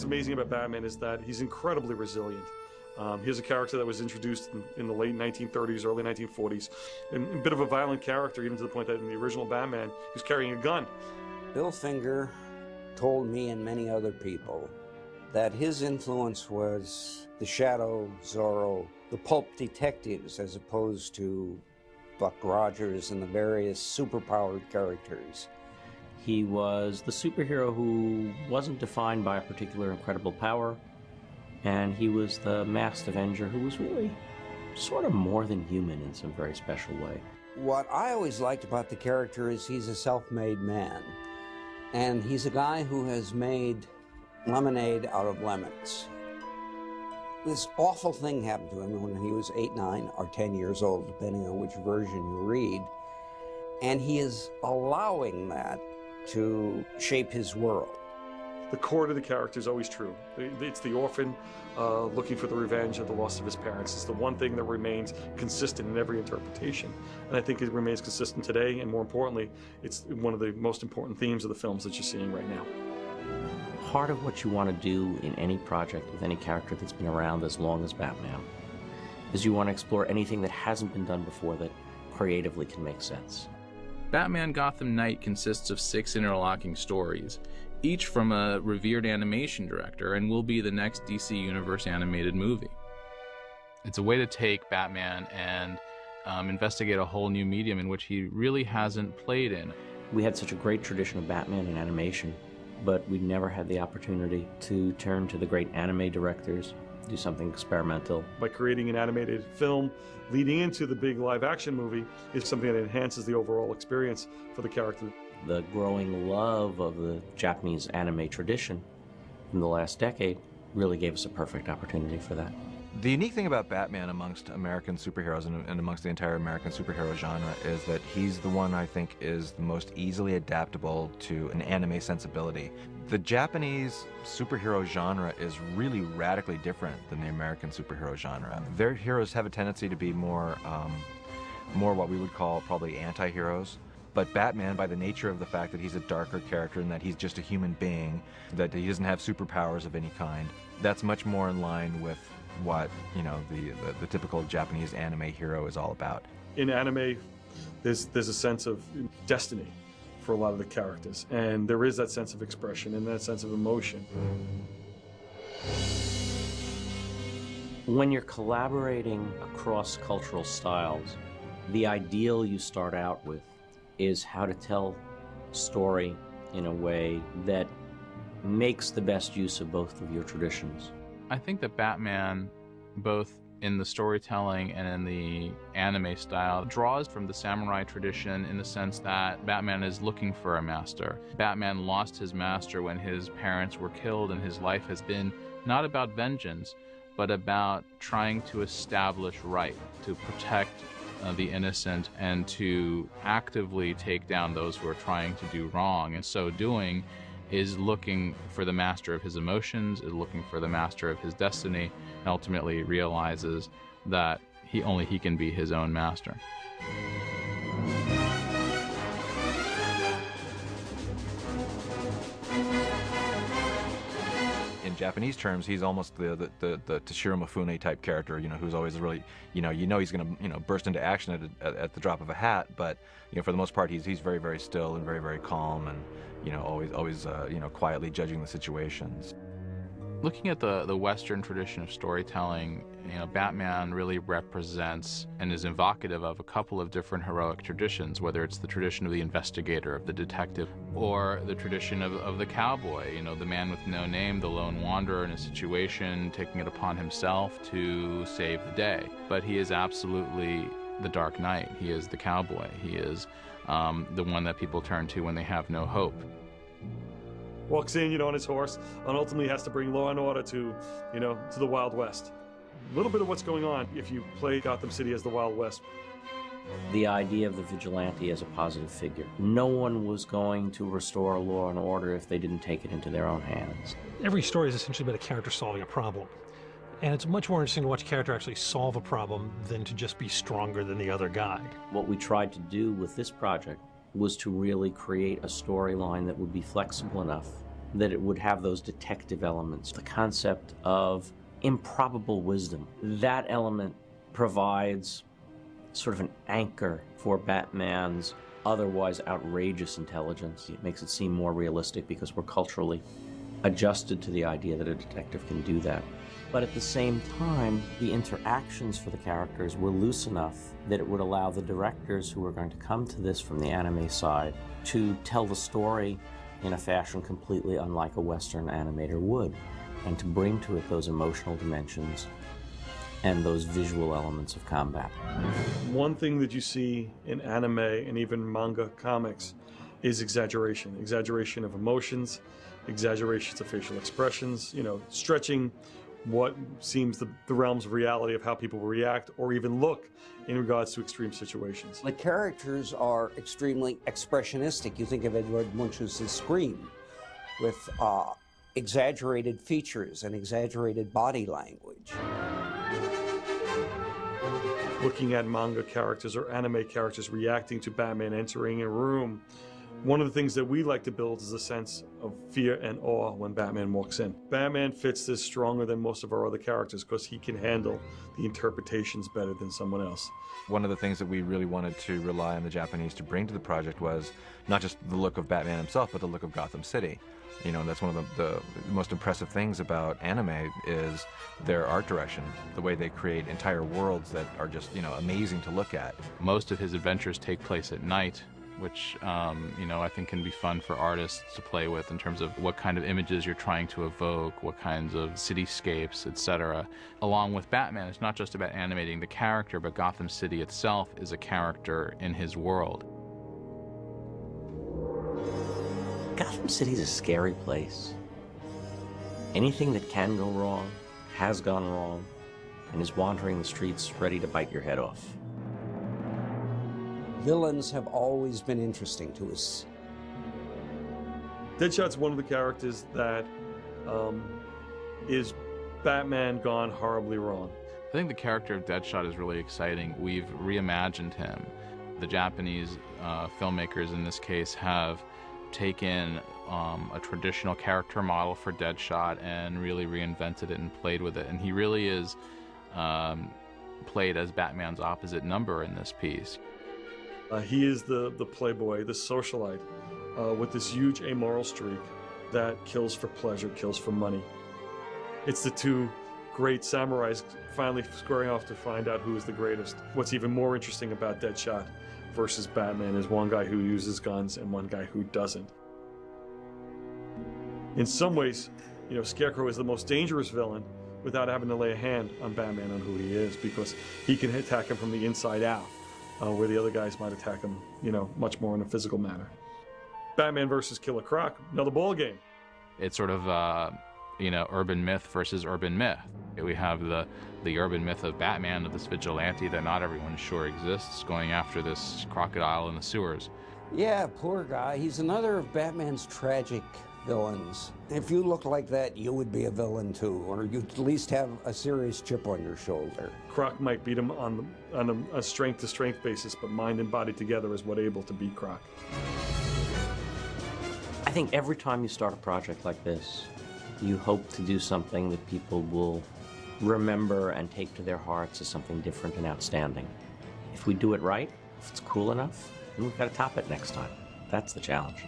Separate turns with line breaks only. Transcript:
amazing about Batman is that he's incredibly resilient. Here's a character that was introduced in the late 1930s, early 1940s, and a bit of a violent character, even to the point that in the original Batman, he was carrying a gun.
Bill Finger told me and many other people that his influence was the Shadow, Zorro, the pulp detectives, as opposed to Buck Rogers and the various superpowered characters.
He was the superhero who wasn't defined by a particular incredible power, and he was the masked Avenger who was really sort of more than human in some very special way.
What I always liked about the character is he's a self-made man, and he's a guy who has made lemonade out of lemons. This awful thing happened to him when he was 8, 9, or 10 years old, depending on which version you read, and he is allowing that to shape his world.
The core to the character is always true. It's the orphan looking for the revenge of the loss of his parents. It's the one thing that remains consistent in every interpretation. And I think it remains consistent today, and more importantly, it's one of the most important themes of the films that you're seeing right now.
Part of what you want to do in any project with any character that's been around as long as Batman is you want to explore anything that hasn't been done before that creatively can make sense.
Batman Gotham Knight consists of 6 interlocking stories, each from a revered animation director, and will be the next DC Universe animated movie. It's a way to take Batman and investigate a whole new medium in which he really hasn't played in.
We had such a great tradition of Batman in animation, but we never had the opportunity to turn to the great anime directors, do something experimental.
By creating an animated film leading into the big live-action movie is something that enhances the overall experience for the character.
The growing love of the Japanese anime tradition in the last decade really gave us a perfect opportunity for that.
The unique thing about Batman amongst American superheroes and amongst the entire American superhero genre is that he's the one I think is the most easily adaptable to an anime sensibility. The Japanese superhero genre is really radically different than the American superhero genre. Their heroes have a tendency to be more what we would call probably anti-heroes. But Batman, by the nature of the fact that he's a darker character and that he's just a human being, that he doesn't have superpowers of any kind, that's much more in line with what, you know, the typical Japanese anime hero is all about.
In anime, there's a sense of destiny for a lot of the characters, and there is that sense of expression and that sense of emotion.
When you're collaborating across cultural styles, the ideal you start out with is how to tell a story in a way that makes the best use of both of your traditions.
I think that Batman, both in the storytelling and in the anime style, draws from the samurai tradition in the sense that Batman is looking for a master. Batman lost his master when his parents were killed, and his life has been not about vengeance, but about trying to establish right, to protect the innocent, and to actively take down those who are trying to do wrong. And so doing is looking for the master of his emotions, is looking for the master of his destiny, and ultimately realizes that only he can be his own master.
In Japanese terms, he's almost the Toshiro Mifune type character, you know, who's always really, you know he's going to, you know, burst into action at the drop of a hat, but, you know, for the most part, he's very, very still and very, very calm, and, you know, always you know, quietly judging the situations.
Looking at the Western tradition of storytelling, you know, Batman really represents and is evocative of a couple of different heroic traditions, whether it's the tradition of the investigator, of the detective, or the tradition of the cowboy, you know, the man with no name, the lone wanderer in a situation, taking it upon himself to save the day. But he is absolutely the Dark Knight. He is the cowboy. He is the one that people turn to when they have no hope.
Walks in, you know, on his horse, and ultimately has to bring law and order to, you know, to the Wild West. A little bit of what's going on if you play Gotham City as the Wild West.
The idea of the vigilante as a positive figure. No one was going to restore law and order if they didn't take it into their own hands.
Every story is essentially about a character solving a problem. And it's much more interesting to watch a character actually solve a problem than to just be stronger than the other guy.
What we tried to do with this project was to really create a storyline that would be flexible enough that it would have those detective elements, the concept of improbable wisdom. That element provides sort of an anchor for Batman's otherwise outrageous intelligence. It makes it seem more realistic because we're culturally adjusted to the idea that a detective can do that. But at the same time, the interactions for the characters were loose enough that it would allow the directors who were going to come to this from the anime side to tell the story in a fashion completely unlike a Western animator would, and to bring to it those emotional dimensions and those visual elements of combat.
One thing that you see in anime and even manga comics is exaggeration. Exaggeration of emotions, exaggerations of facial expressions, stretching what seems the realms of reality of how people react or even look in regards to extreme situations.
The characters are extremely expressionistic. You think of Edward Munch's Scream with exaggerated features and exaggerated body language.
Looking at manga characters or anime characters reacting to Batman entering a room, one of the things that we like to build is a sense of fear and awe when Batman walks in. Batman fits this stronger than most of our other characters because he can handle the interpretations better than someone else.
One of the things that we really wanted to rely on the Japanese to bring to the project was not just the look of Batman himself, but the look of Gotham City. That's one of the most impressive things about anime is their art direction, the way they create entire worlds that are just, amazing to look at.
Most of his adventures take place at night, which, I think can be fun for artists to play with in terms of what kind of images you're trying to evoke, what kinds of cityscapes, etc. Along with Batman, it's not just about animating the character, but Gotham City itself is a character in his world.
Gotham City's a scary place. Anything that can go wrong has gone wrong and is wandering the streets ready to bite your head off.
Villains have always been interesting to us.
Deadshot's one of the characters that is Batman gone horribly wrong.
I think the character of Deadshot is really exciting. We've reimagined him. The Japanese filmmakers in this case have taken a traditional character model for Deadshot and really reinvented it and played with it. And he really is played as Batman's opposite number in this piece.
He is the playboy, the socialite, with this huge amoral streak that kills for pleasure, kills for money. It's the two great samurais finally squaring off to find out who is the greatest. What's even more interesting about Deadshot versus Batman is one guy who uses guns and one guy who doesn't. In some ways, Scarecrow is the most dangerous villain without having to lay a hand on Batman on who he is, because he can attack him from the inside out. Where the other guys might attack him, much more in a physical manner. Batman versus Killer Croc, another ball game.
It's sort of, urban myth versus urban myth. We have the urban myth of Batman, of this vigilante that not everyone sure exists, going after this crocodile in the sewers.
Yeah, poor guy. He's another of Batman's tragic villains. If you look like that, you would be a villain too, or you'd at least have a serious chip on your shoulder.
Croc might beat him on a strength-to-strength basis, but mind and body together is what able to beat Croc.
I think every time you start a project like this, you hope to do something that people will remember and take to their hearts as something different and outstanding. If we do it right, if it's cool enough, then we've got to top it next time. That's the challenge.